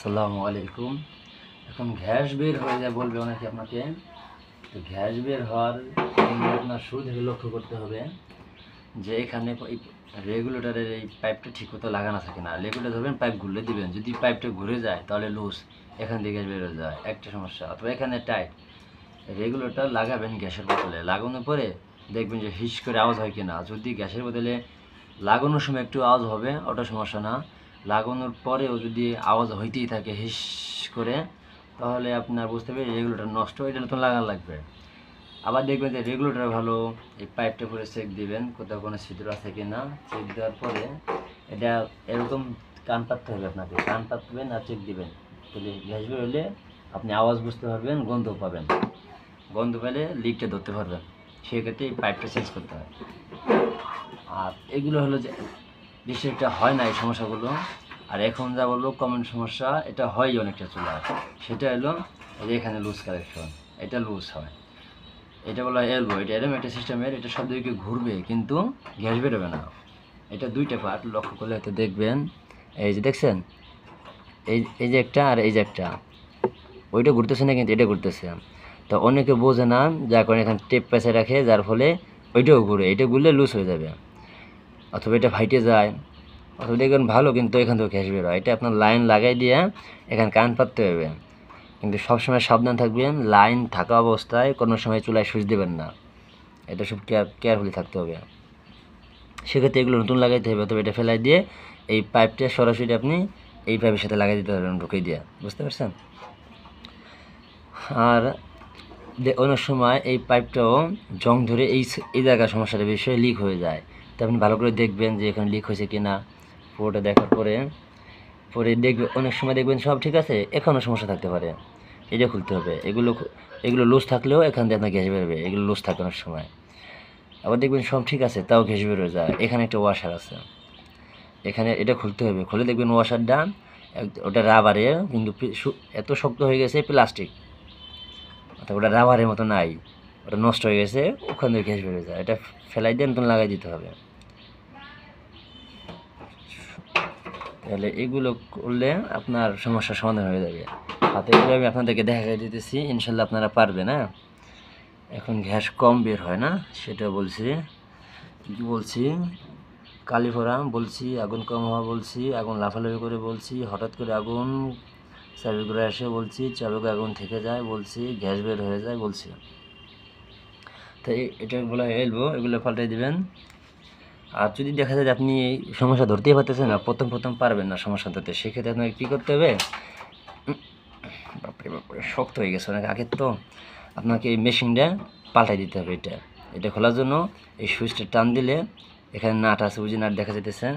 আসসালামু আলাইকুম। এখন গ্যাস বের হয়ে যায় বলবে অনেকে আপনাকে। তো গ্যাস বের হওয়ার জন্য আপনার শুরু থেকে লক্ষ্য করতে হবে যে এখানে এই রেগুলেটরের এই পাইপটা ঠিক মতো লাগানো থাকে না। রেগুলেটর ধরবেন, পাইপ ঘুরলে দিবেন, যদি পাইপটা ঘুরে যায় তাহলে লুজ, এখান থেকে গ্যাস বের হয়ে যায়, একটা সমস্যা। অথবা এখানে টাইট, রেগুলেটর লাগাবেন গ্যাসের বোতলে, লাগানোর পরে দেখবেন যে হিস করে আওয়াজ হয় কিনা। যদি গ্যাসের বোতলে লাগানোর সময় একটু আওয়াজ হবে, ওটা সমস্যা না। লাগানোর পরেও যদি আওয়াজ হইতেই থাকে হিস করে, তাহলে আপনার বুঝতে হবে রেগুলেটর নষ্ট, এটা নতুন লাগানো লাগবে। আবার দেখবেন যে রেগুলেটর ভালো, এই পাইপটা করে চেক দিবেন কোথাও কোনো ছিদ্র আছে কি না। চেক দেওয়ার পরে এটা এরকম কান পাততে হবে, আপনাকে কান পাতবেন আর চেক দিবেন। তাহলে গ্যাস বের হলে আপনি আওয়াজ বুঝতে পারবেন, গন্ধ পাবেন, গন্ধ পেলে লিকটা ধরতে পারবেন। সেক্ষেত্রে এই পাইপটা চেঞ্জ করতে হয়। আর এগুলো হলো যে এটা হয় না এই সমস্যাগুলো। আর এখন যা বলবো কমন সমস্যা, এটা হয় অনেকটা চুলা, সেটা হলো যে এখানে লুজ কালেকশন, এটা লুজ হয়, এটা বলা হয় এলবো। এটা এরকম একটা সিস্টেমের, এটা সব দিকে ঘুরবে কিন্তু গ্যাস বেরোবে না। এটা দুইটা পার্ট, লক্ষ্য করলে হয়তো দেখবেন। এই যে দেখছেন, এই যে একটা আর এই যে একটা, ওইটা ঘুরতেছে না কিন্তু এটা ঘুরতেছে। তো অনেকে বোঝে না, যার কারণে এখানে টেপ পেঁচে রাখে, যার ফলে ওইটাও ঘুরে, এটা ঘুরলে লুজ হয়ে যাবে অথবা এটা ফাইটে যায়। অথবা দেখবেন ভালো কিন্তু এখান থেকে গ্যাস বের হয়। এটা আপনার লাইন লাগাই দিয়ে এখানে কারেন্ট পাততে হবে, কিন্তু সবসময় সাবধান থাকবেন, লাইন থাকা অবস্থায় কোনো সময় চুলায় সুইচ দেবেন না। এটা সব কেয়ারফুলি থাকতে হবে। সেক্ষেত্রে এগুলো নতুন লাগাইতে হবে, তবে এটা ফেলাই দিয়ে এই পাইপটা সরাসরি আপনি এই পাইপের সাথে লাগাই দিতে পারবেন, ঢুকিয়ে দিয়ে। বুঝতে পারছেন? আর অনেক সময় এই পাইপটাও জং ধরে এই জায়গার সমস্যাটা বিষয়ে লিক হয়ে যায়। তো আপনি ভালো করে দেখবেন যে এখানে লিক হয়েছে কি না। পুরোটা দেখার পরে দেখবে, অনেক সময় দেখবেন সব ঠিক আছে, এখানেও সমস্যা থাকতে পারে, এটা খুলতে হবে। এগুলো লুজ থাকলেও এখান দিয়ে আপনার গ্যাস বেরোবে, এগুলো লুজ থাকে অনেক সময়। আবার দেখবেন সব ঠিক আছে, তাও গ্যাস বের হয়ে যায়। এখানে একটা ওয়াশার আছে, এখানে এটা খুলতে হবে। খুলে দেখবেন ওয়াশারটা ওটা রাবারের, কিন্তু এত শক্ত হয়ে গেছে প্লাস্টিক, অর্থাৎ ওটা রাবারের মতো নাই, ওটা নষ্ট হয়ে গেছে, ওখান থেকে গ্যাস বের হয়ে যায়। এটা ফেলাই দিয়ে নতুন লাগাই দিতে হবে। তাহলে এগুলো করলে আপনার সমস্যার সমাধান হয়ে যাবে। হাতে করে আমি আপনাদেরকে দেখা দিতেছি, ইনশাল্লাহ আপনারা পারবেন। হ্যাঁ, এখন গ্যাস কম বের হয় না সেটা বলছি, কী বলছি, কালি ভরা বলছি, আগুন কম হওয়া বলছি, আগুন লাফালাফি করে বলছি, হঠাৎ করে আগুন চাবি করে আসে বলছি, চাবিকে আগুন থেকে যায় বলছি, গ্যাস বের হয়ে যায় বলছি। তাই এটা বলা এলবো, এগুলো পাল্টাই দিবেন। আর যদি দেখা যায় যে আপনি এই সমস্যা ধরতেই পারতেছেন না, প্রথম পারবেন না সমস্যা ধরতে, সেক্ষেত্রে আপনাকে কী করতে হবে, বাপরে শক্ত হয়ে গেছে অনেক আগের, তো আপনাকে এই মেশিনটা পাল্টাই দিতে হবে। এটা খোলার জন্য এই সুইচটা টান দিলে এখানে নাট আছে, বুঝি নাট দেখা যেতেছে।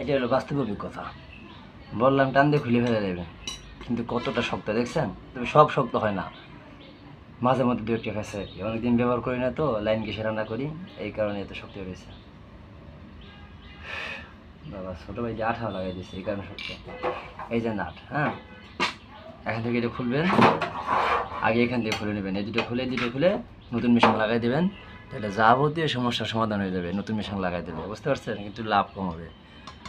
এটা হলো বাস্তব অভিজ্ঞতা। বললাম টান দিয়ে খুলে ফেলে দেবে, কিন্তু কতটা শক্ত দেখছেন। তবে সব শক্ত হয় না, মাঝে মধ্যে দু একটা ফেসে। অনেকদিন ব্যবহার করি না তো, লাইন কিসে রান্না করি, এই কারণে এত শক্ত হয়েছে। বাবা ছোটো ভাই যে আঠা লাগাই দিয়েছে, এই কারণে শক্ত। এই যে নাট, হ্যাঁ, এখান থেকে এটা খুলবেন, আগে এখান থেকে খুলে নেবেন, এই দুটো খুলে নতুন মেশিন লাগাই দেবেন। তাহলে যাবতীয় সমস্যার সমাধান হয়ে যাবে, নতুন মেশিন লাগাই দেবে। বুঝতে পারছেন? কিন্তু লাভ কম হবে।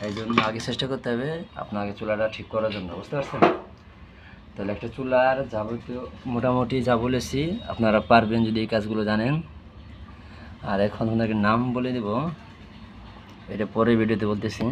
এই জন্য আগে চেষ্টা করতে হবে আপনাকে চুলাটা ঠিক করার জন্য। বুঝতে পারছেন? তাহলে একটা চুলার যাবতীয় মোটামুটি যা বলেছি আপনারা পারবেন যদি এই কাজগুলো জানেন। আর এখন আপনাকে নাম বলে দেব, এটা পরের ভিডিওতে বলতেছি।